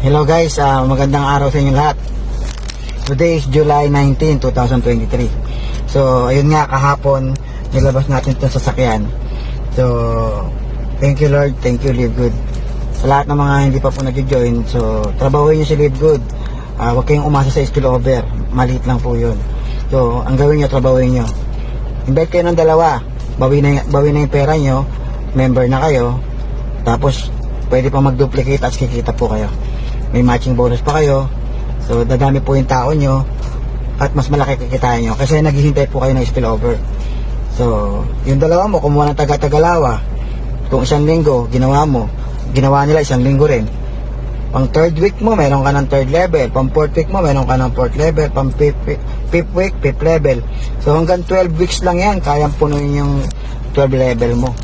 Hello guys, magandang araw sa inyo lahat. Today is July 19, 2023. So, ayun nga, kahapon nilabas natin itong sasakyan. So, thank you Lord, thank you Live Good. Sa lahat ng mga hindi pa po nag-join, so, trabahuin nyo si Live Good. Huwag kayong umasa sa spillover, maliit lang po yun. So, ang gawin nyo, trabahuin nyo. Invite kayo ng dalawa, bawi na yung pera nyo, member na kayo, tapos pwede pa mag-duplicate at kikita po kayo. May matching bonus pa kayo. So dadami po yung tao nyo at mas malaki kikitain nyo kasi naghihintay po kayo ng spillover. So yung dalawa mo kumuha ng taga-Tagalawa, kung isang linggo ginawa nila isang linggo rin. Pang third week mo meron ka ng third level, pang fourth week mo meron ka ng fourth level, pang fifth week fifth level. So hanggang 12 weeks lang yan kayang punuin yung 12 level mo.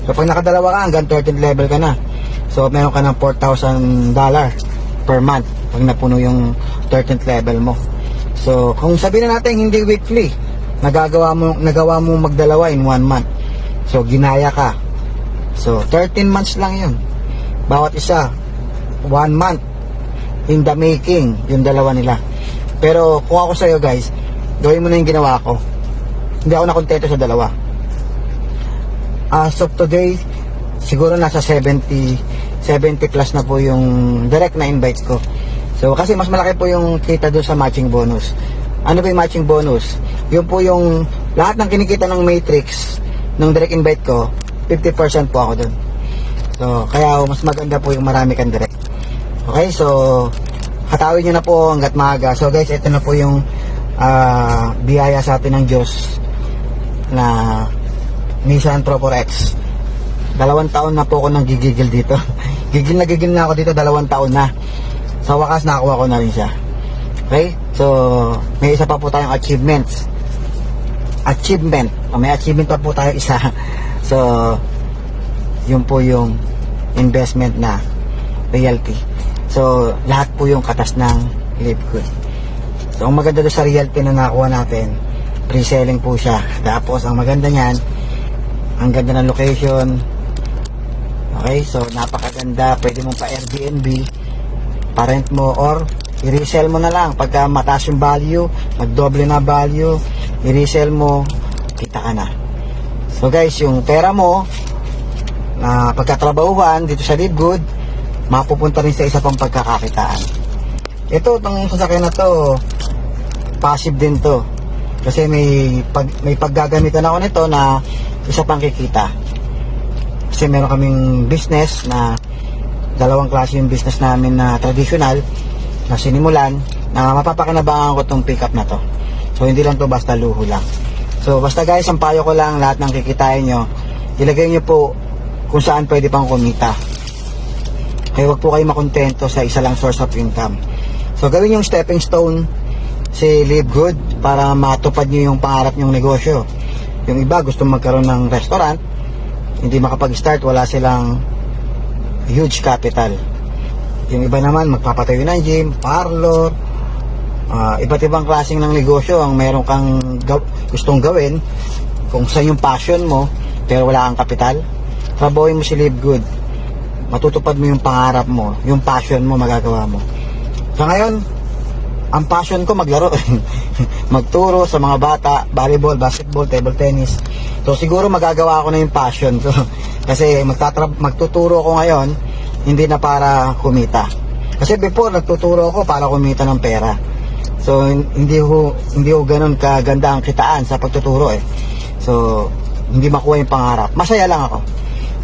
So pag nakadalawa ka hanggang 13th level ka na. So meron ka ng $4,000 per month pag napuno yung 13th level mo. So kung sabihin na natin hindi weekly, nagawa mo magdalawa in 1 month. So ginaya ka. So 13 months lang yun. Bawat isa 1 month in the making yung dalawa nila. Pero kung ako sa'yo guys, gawin mo na yung ginawa ko. Hindi ako nakontento sa dalawa. As of today, siguro nasa 70 plus na po yung direct na invites ko. So kasi mas malaki po yung kita doon sa matching bonus. Ano ba yung matching bonus? Yun po yung lahat ng kinikita ng matrix ng direct invite ko, 50% po ako doon. So kaya mas maganda po yung marami kang direct. Okay, so hatawin nyo na po hanggat maaga. So guys, ito na po yung biyaya sa atin ng Diyos na Nissan Pro 4X. 2 taon na po ako nang gigigil dito. Gigil na ako dito, 2 taon na. Sa wakas nakakuha ko na rin siya. Okay? So, may isa pa po tayong achievements. May achievement pa po tayo isa. So, yun po yung investment na realty. So, lahat po yung katas ng Live Good. So, ang maganda doon sa realty na nakuha natin, pre-selling po siya. Tapos, ang maganda niyan, ang ganda ng location. Okay, so napakaganda. Pwede mong pa Airbnb, pa-rent mo, or i-resell mo na lang. Pagka mataas yung value, magdoble na value, i-resell mo, kita ka na. So guys, yung pera mo na pagkatrabahuhan dito sa Live Good, mapupunta rin sa isa pang pagkakakitaan. Ito, itong sasakyan na to, passive din to. Kasi may paggagamitan ako nito na isa pang kikita. Kasi meron kaming business na dalawang klase yung business namin na traditional na sinimulan na mapapakinabangan ko tong pickup na to. So hindi lang to basta luho lang. So basta guys, ang payo ko lang, lahat ng kikitain nyo, ilagay nyo po kung saan pwede pang kumita. Kaya wag po kayo makontento sa isa lang source of income. So gawin yung stepping stone si Live Good para matupad nyo yung pangarap nyong negosyo. Yung iba gusto magkaroon ng restaurant, hindi makapag-start, wala silang huge capital. Yung iba naman magpapatayo ng gym, parlor, iba't ibang klaseng ng negosyo ang meron kang gustong gawin. Kung saan yung passion mo pero wala kang kapital, trabahuin mo si Live Good. Matutupad mo yung pangarap mo, yung passion mo magagawa mo. So ngayon, ang passion ko maglaro. Magturo sa mga bata, volleyball, basketball, table tennis. So siguro magagawa ko na yung passion ko. Kasi magtuturo ako ngayon, hindi na para kumita. Kasi before nagtuturo ako para kumita ng pera. So hindi ho ganoon kaganda ang kitaan sa pagtuturo eh. So hindi makuha yung pangarap. Masaya lang ako.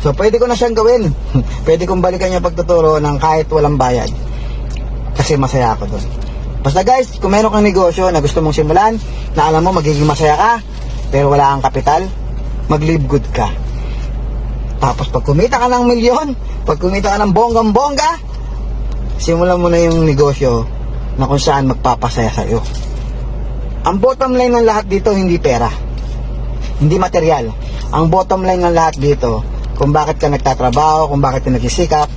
So pwede ko na siyang gawin. Pwede kong balikan yung pagtuturo ng kahit walang bayad. Kasi masaya ako doon. Basta guys, kung meron kang negosyo na gusto mong simulan, na alam mo magiging masaya ka, pero wala kang kapital, mag-Live Good ka. Tapos pag kumita ka ng milyon, pag kumita ka ng bonggang-bongga, simulan mo na yung negosyo na kung saan magpapasaya sa'yo. Ang bottom line ng lahat dito, hindi pera. Hindi material. Ang bottom line ng lahat dito, kung bakit ka nagtatrabaho, kung bakit ka nagsisikap,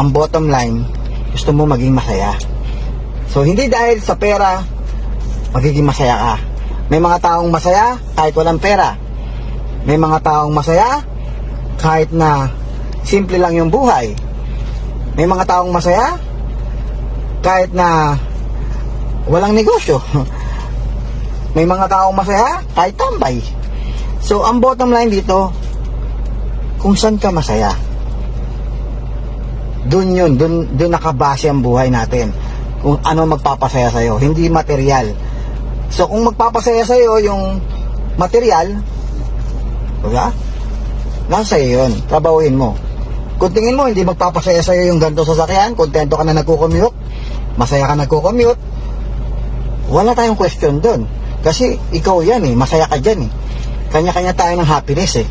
ang bottom line, gusto mo maging masaya. So, hindi dahil sa pera, magiging masaya ka. May mga taong masaya kahit walang pera. May mga taong masaya kahit na simple lang yung buhay. May mga taong masaya kahit na walang negosyo. May mga taong masaya kahit tambay. So ang bottom line dito, kung saan ka masaya, dun yun, dun nakabase ang buhay natin. Kung ano magpapasaya sa'yo, hindi material. So kung magpapasaya sa'yo yung material, diba? Nasa sa'yo yun, trabahuin mo. Kung tingin mo hindi magpapasaya sa'yo yung ganito sasakyan, kontento ka na nagko-commute, masaya ka nagko-commute, wala tayong question dun. Kasi ikaw yan eh, masaya ka dyan eh. Kanya-kanya tayo ng happiness eh.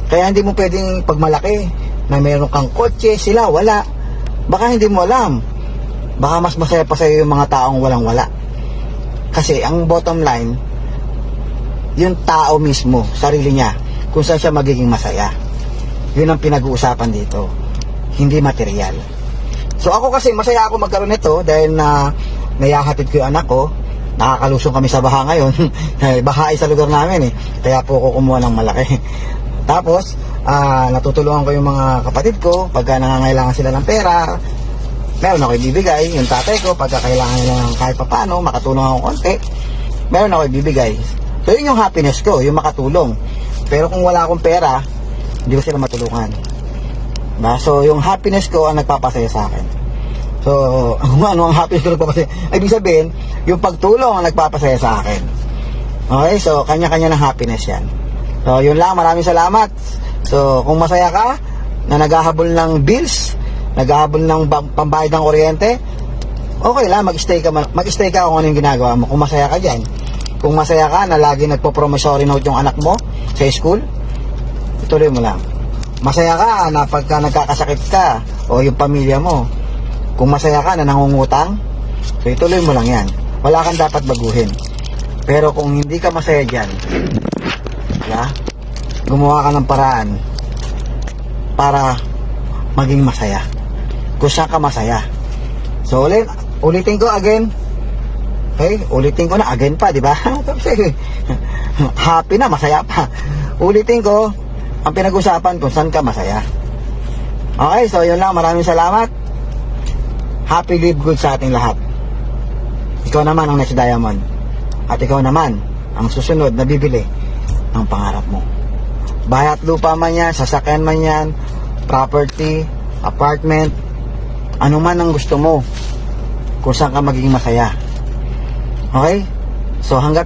Kaya hindi mo pwedeng pagmalaki na meron kang kotse, sila wala. Baka hindi mo alam. Baka mas masaya pa sa'yo yung mga taong walang-wala. Kasi ang bottom line, yung tao mismo, sarili niya, kung saan siya magiging masaya. Yun ang pinag-uusapan dito. Hindi material. So ako kasi masaya ako magkaroon nito dahil na nayahatid ko yung anak ko. Nakakalusong kami sa baha ngayon. Baha sa lugar namin eh. Kaya po ako kumuha ng malaki. Tapos, natutulungan ko yung mga kapatid ko pagka nangangailangan sila ng pera. Meron ako ibibigay. Yung tatay ko, pagka kailangan nila ng kahit papano, makatulong ako konti, meron ako ibibigay. So yun yung happiness ko, yung makatulong. Pero kung wala akong pera, hindi ko sila matulungan. So yung happiness ko ang nagpapasaya sa akin. So ano ang happiness ko nagpapasaya? Ay, ibig sabihin, yung pagtulong ang nagpapasaya sa akin. Okay, so kanya-kanya ng happiness yan. So yun lang, maraming salamat. So kung masaya ka na naghahabol ng bills, naghahabol ng pambayad ng kuryente, okay lang, mag-stay ka kung ano yung ginagawa mo. Kung masaya ka dyan. Kung masaya ka na lagi nagpo-promissory note yung anak mo sa school, ituloy mo lang. Masaya ka na pagka nagkakasakit ka o yung pamilya mo, kung masaya ka na nangungutang, so ituloy mo lang yan. Wala kang dapat baguhin. Pero kung hindi ka masaya dyan, gumawa ka ng paraan para maging masaya. Kung saan ka masaya. So ulitin ko again. Okay, ulitin ko na again pa, di ba? Happy na, masaya pa. Ulitin ko, ang pinag-usapan kung saan ka masaya. Okay, so yun lang, maraming salamat. Happy live good sa ating lahat. Ikaw naman ang next diamond. At ikaw naman ang susunod na bibili ng pangarap mo. Bahay at lupa man yan, sasakyan man yan, property, apartment, ano man ang gusto mo, kung saan ka magiging masaya. Okay? So hanggat